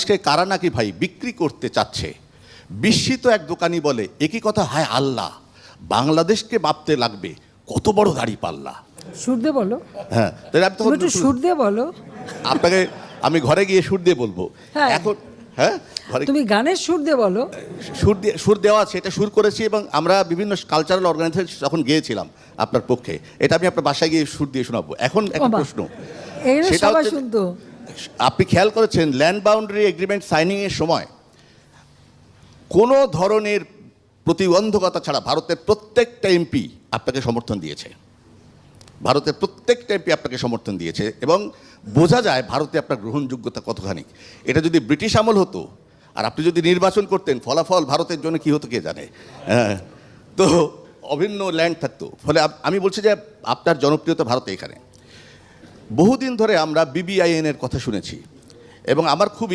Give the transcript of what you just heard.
বাংলাদেশকে কারা নাকি ভাই বিক্রি করতে চাচ্ছে। বিস্মিত এক দোকানি বলে, একই কথা, হায় আল্লাহ, বাংলাদেশকে মাপতে লাগবে কত বড় দাড়ি পাল্লা। সুর দিয়ে বলো। হ্যাঁ, তাহলে আমি তখন একটু সুর দিয়ে বলো। আপনাকে আমি ঘরে গিয়ে সুর দিয়ে বলবো। হ্যাঁ। এখন হ্যাঁ, ঘরে তুমি গানের সুর দিয়ে বলো। সুর দেওয়া আছে, এটা সুর করেছি এবং আমরা বিভিন্ন কালচারাল অর্গানাইজেশন যখন গিয়েছিলাম আপনার পক্ষে, এটা আমি আপনার বাসায় গিয়ে সুর দিয়ে শোনাবো। এখন একটা বাহ। প্রশ্ন, এগুলো সেটা সবাই হচ্ছে, শুনতো। আপনি খেয়াল করেছেন ল্যান্ড বাউন্ডারি এগ্রিমেন্ট সাইনিংয়ের সময় কোনো ধরনের প্রতিবন্ধকতা ছাড়া ভারতের প্রত্যেকটা এমপি আপনাকে সমর্থন দিয়েছে। ভারতের প্রত্যেকটা এমপি আপনাকে সমর্থন দিয়েছে এবং বোঝা যায় ভারতে আপনার গ্রহণযোগ্যতা কতখানি। এটা যদি ব্রিটিশ আমল হতো আর আপনি যদি নির্বাচন করতেন, ফলাফল ভারতের জন্য কী হতো কে জানে। হ্যাঁ, তো অভিন্ন ল্যান্ড থাকতো। ফলে আমি বলছি যে আপনার জনপ্রিয়তা ভারতে এখানে। বহুদিন ধরে আমরা BBIN এর কথা শুনেছি এবং আমার খুব